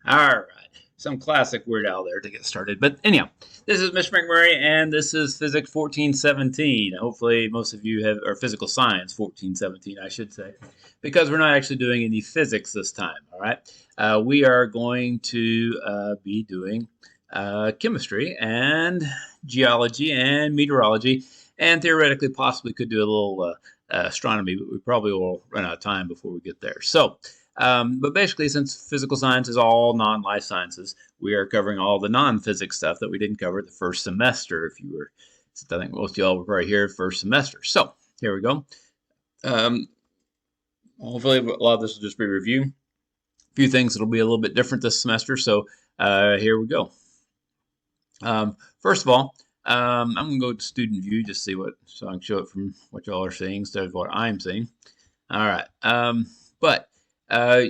All right. Some classic word out there to get started. But anyhow, this is Mr. McMurray, and this is Physics 1417. Hopefully, most of you have, or Physical Science 1417, I should say, because we're not actually doing any physics this time. All right. We are going to be doing chemistry and geology and meteorology, and theoretically, possibly could do a little astronomy, but we probably will run out of time before we get there. But basically, since physical science is all non-life sciences, we are covering all the non-physics stuff that we didn't cover the first semester. If you were, I think most of y'all were probably here first semester. So here we go. Um, Hopefully, a lot of this will just be review. A few things that'll be a little bit different this semester. So here we go. First of all, I'm going to go to student view just see what, so I can show it from what y'all are seeing instead of what I'm seeing. All right. But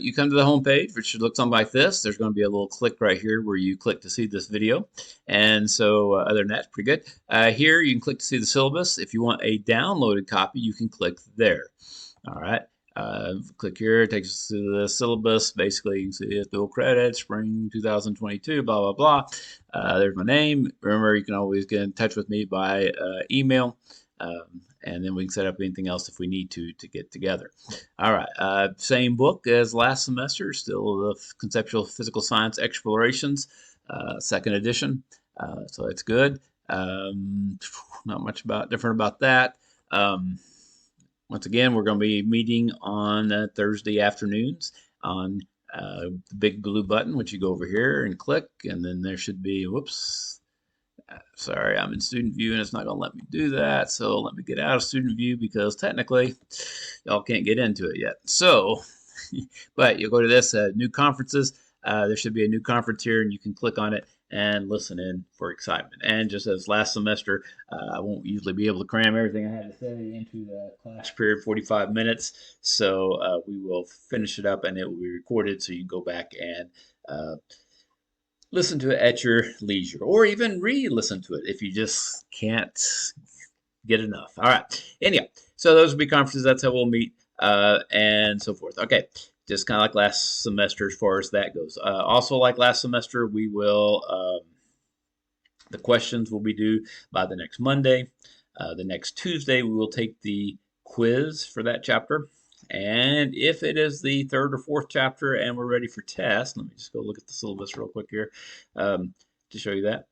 you come to the home page, which should look something like this. There's going to be a little click right here where you click to see this video. And so other than that, it's pretty good. Here you can click to see the syllabus. If you want a downloaded copy, you can click there. All right. Click here, it takes us to the syllabus. Basically, you can see it, dual credit, spring 2022, blah, blah, blah. There's my name. Remember, you can always get in touch with me by email. And then we can set up anything else if we need to get together. All right, same book as last semester, still the Conceptual Physical Science Explorations, second edition. So it's good. Not much different about that. Once again, we're going to be meeting on Thursday afternoons on the big blue button, which you go over here and click, and then there should be, whoops, sorry, I'm in student view and it's not going to let me do that. So let me get out of student view because technically y'all can't get into it yet. So, but you'll go to this new conferences. There should be a new conference here and you can click on it and listen in for excitement. And just as last semester, I won't usually be able to cram everything I had to say into the class period, 45 minutes. So we will finish it up and it will be recorded so you can go back and listen to it at your leisure or even re-listen to it if you just can't get enough. All right. Anyhow, so those will be conferences. That's how we'll meet and so forth. Okay. Just kind of like last semester as far as that goes. Also, like last semester, we will, the questions will be due by the next Monday. The next Tuesday, we will take the quiz for that chapter. And if it is the third or fourth chapter and we're ready for test, let me just go look at the syllabus real quick here to show you that.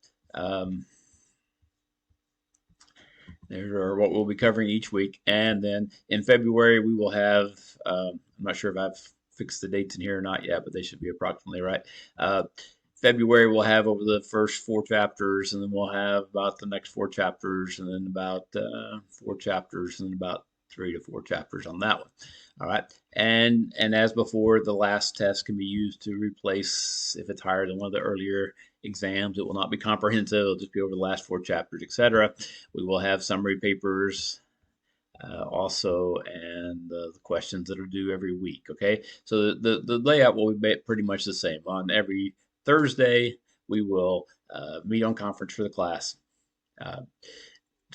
There are what we'll be covering each week. And then in February, we will have, I'm not sure if I've fixed the dates in here or not yet, but they should be approximately right. February, we'll have over the first four chapters, and then we'll have about the next four chapters, and then about four chapters, and about 3 to 4 chapters on that one. All right, and as before, the last test can be used to replace if it's higher than one of the earlier exams. It will not be comprehensive; it'll just be over the last 4 chapters, etc. We will have summary papers also, and the questions that are due every week. Okay, so the layout will be pretty much the same. On every Thursday, we will meet on conference for the class.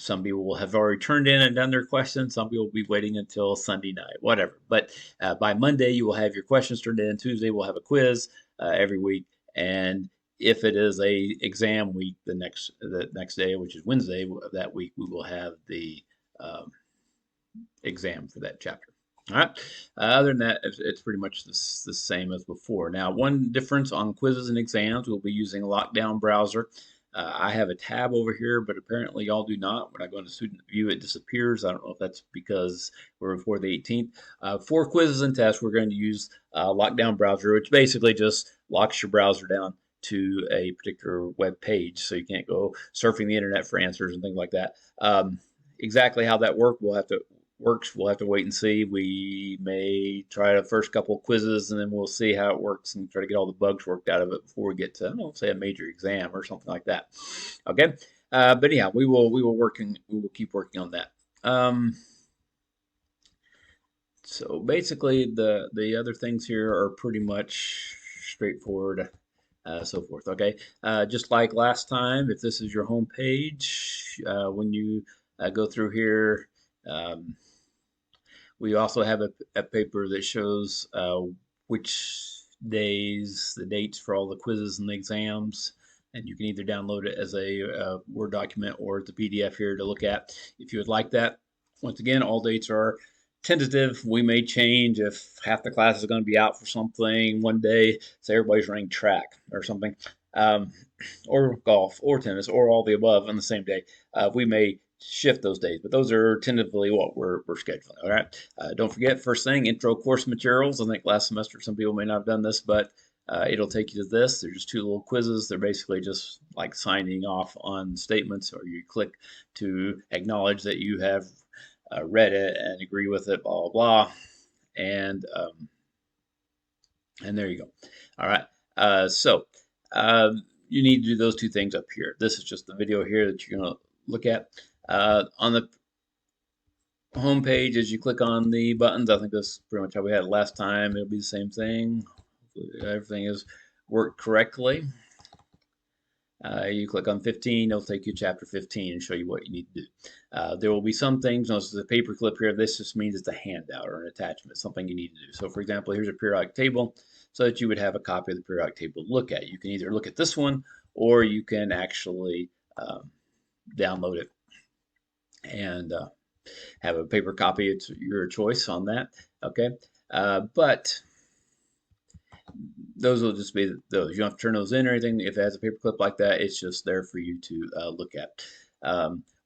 Some people will have already turned in and done their questions. Some people will be waiting until Sunday night, whatever. But by Monday, you will have your questions turned in. Tuesday, we'll have a quiz every week. And if it is a exam week, the next day, which is Wednesday of that week, we will have the exam for that chapter. All right. Other than that, it's pretty much the same as before. Now, one difference on quizzes and exams, we'll be using a lockdown browser. I have a tab over here, but apparently y'all do not. When I go into student view, it disappears. I don't know if that's because we're before the 18th. For quizzes and tests, we're going to use lockdown browser, which basically just locks your browser down to a particular web page, so you can't go surfing the internet for answers and things like that. Exactly how that works, we'll have to wait and see. We may try the first couple of quizzes and then we'll see how it works and try to get all the bugs worked out of it before we get to, I don't know, say a major exam or something like that. Okay, but yeah, we will keep working on that. So basically, the other things here are pretty much straightforward. So forth. Okay, just like last time, if this is your home page, when you go through here, we also have a paper that shows which days, the dates for all the quizzes and the exams. And you can either download it as a Word document or as a PDF here to look at if you would like that. Once again, all dates are tentative. We may change if half the class is going to be out for something one day. Say everybody's running track or something, um, or golf, or tennis, or all the above on the same day. We may shift those days, but those are tentatively what we're scheduling. All right. Don't forget, first thing, intro course materials. I think last semester some people may not have done this, but it'll take you to this. They're just two little quizzes. They're basically just like signing off on statements, or you click to acknowledge that you have read it and agree with it, blah, blah, blah. And there you go. All right. So you need to do those two things up here. This is just the video here that you're going to look at. On the home page, as you click on the buttons, I think that's pretty much how we had it last time. It'll be the same thing. Everything is worked correctly. You click on 15, it'll take you to chapter 15 and show you what you need to do. There will be some things, notice the paper clip here, this just means it's a handout or an attachment, something you need to do. So for example, here's a periodic table so that you would have a copy of the periodic table to look at. You can either look at this one or you can actually download it and have a paper copy. It's your choice on that, okay? But those will just be those. You don't have to turn those in or anything. If it has a paper clip like that, it's just there for you to look at.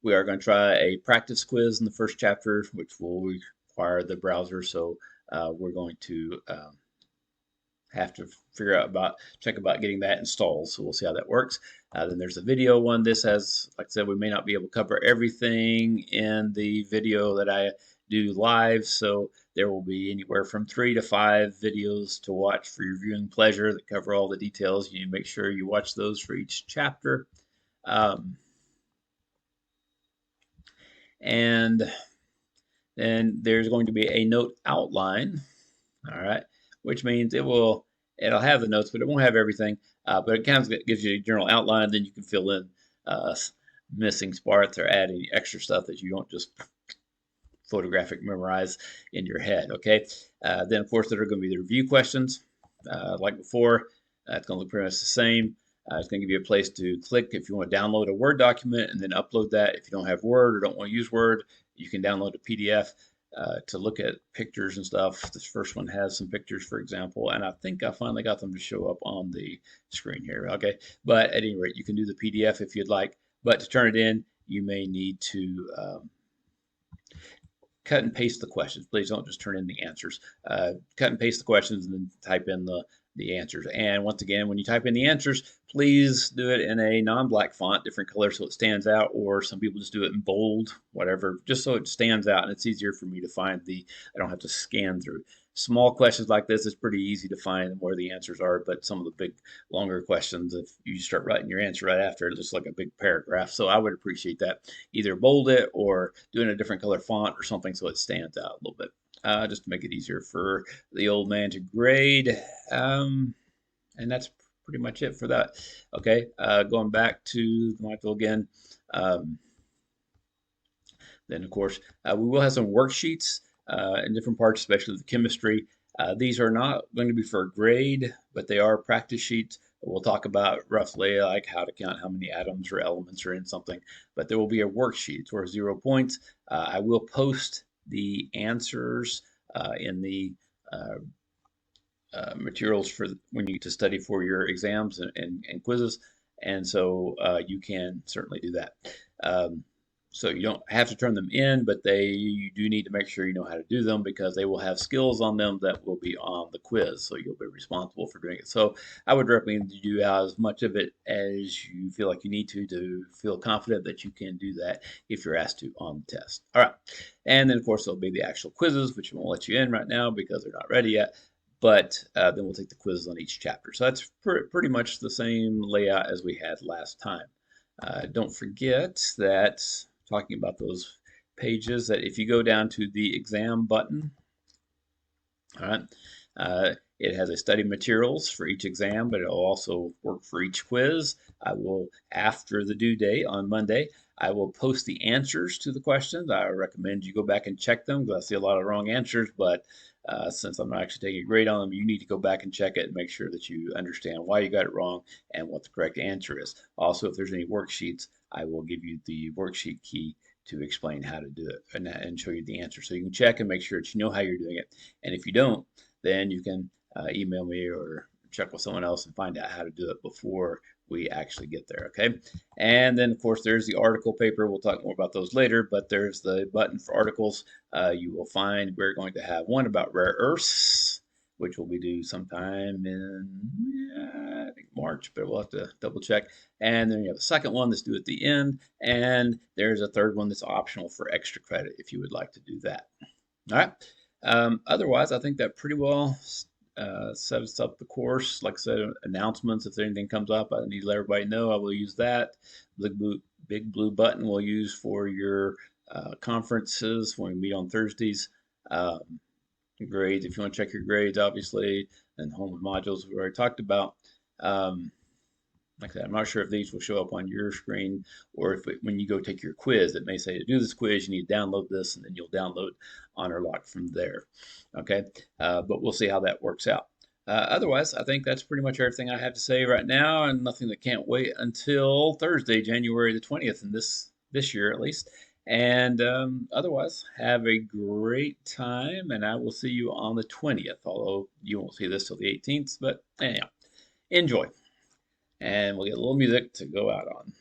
We are going to try a practice quiz in the first chapter, which will require the browser. So we're going to have to figure out check about getting that installed. So we'll see how that works. Then there's a video one. This has, like I said, we may not be able to cover everything in the video that I do live. So there will be anywhere from 3 to 5 videos to watch for your viewing pleasure that cover all the details. You need to make sure you watch those for each chapter. And then there's going to be a note outline, all right, which means it'll have the notes, but it won't have everything. But it kind of gives you a general outline. Then you can fill in missing parts or add any extra stuff that you don't just photographic memorize in your head, okay? Then, of course, there are going to be the review questions. Like before, it's going to look pretty much the same. It's going to give you a place to click if you want to download a Word document and then upload that. If you don't have Word or don't want to use Word, you can download a PDF to look at pictures and stuff. This first one has some pictures, for example, and I think I finally got them to show up on the screen here, okay? But at any rate, you can do the PDF if you'd like, but to turn it in, you may need to cut and paste the questions. Please don't just turn in the answers. Cut and paste the questions and then type in the answers. And once again, when you type in the answers, please do it in a non-black font, different color so it stands out, or some people just do it in bold, whatever, just so it stands out and it's easier for me to find I don't have to scan through. Small questions like this, it's pretty easy to find where the answers are, but some of the big, longer questions, if you start writing your answer right after, it's just like a big paragraph. So I would appreciate that. Either bold it or doing a different color font or something so it stands out a little bit. Just to make it easier for the old man to grade. And that's pretty much it for that. Okay, going back to the module again. Then, of course, we will have some worksheets in different parts, especially the chemistry. These are not going to be for a grade, but they are practice sheets. We'll talk about roughly like how to count how many atoms or elements are in something, but there will be a worksheet for 0 points. I will post the answers in the materials for when you to study for your exams and quizzes, and so you can certainly do that. So you don't have to turn them in, but you do need to make sure you know how to do them because they will have skills on them that will be on the quiz. So you'll be responsible for doing it. So I would recommend you do as much of it as you feel like you need to feel confident that you can do that if you're asked to on the test. All right. And then, of course, there'll be the actual quizzes, which I won't let you in right now because they're not ready yet. But then we'll take the quizzes on each chapter. So that's pretty much the same layout as we had last time. Don't forget that, talking about those pages, that if you go down to the exam button, all right, it has a study materials for each exam, but it'll also work for each quiz. I will, after the due date on Monday, I will post the answers to the questions. I recommend you go back and check them because I see a lot of wrong answers, but Since I'm not actually taking a grade on them, you need to go back and check it and make sure that you understand why you got it wrong and what the correct answer is. Also, if there's any worksheets, I will give you the worksheet key to explain how to do it and show you the answer. So you can check and make sure that you know how you're doing it. And if you don't, then you can email me or check with someone else and find out how to do it before we actually get there, okay? And then, of course, there's the article paper. We'll talk more about those later, but there's the button for articles. You will find we're going to have one about rare earths, which will be due sometime in, I think March, but we'll have to double check. And then you have a second one that's due at the end, and there's a third one that's optional for extra credit if you would like to do that. All right. Otherwise, I think that pretty well sets up the course. Like I said, announcements. If anything comes up, I need to let everybody know. I will use that. Big blue button we'll use for your conferences when we meet on Thursdays. Grades, if you want to check your grades, obviously, and homework modules we already talked about. Like I said, I'm not sure if these will show up on your screen or if when you go take your quiz, it may say to do this quiz, you need to download this, and then you'll download Honor Lock from there. Okay, but we'll see how that works out. Otherwise, I think that's pretty much everything I have to say right now, and nothing that can't wait until Thursday, January the 20th, in this year at least. And otherwise, have a great time, and I will see you on the 20th, although you won't see this till the 18th, but anyhow, enjoy. And we'll get a little music to go out on.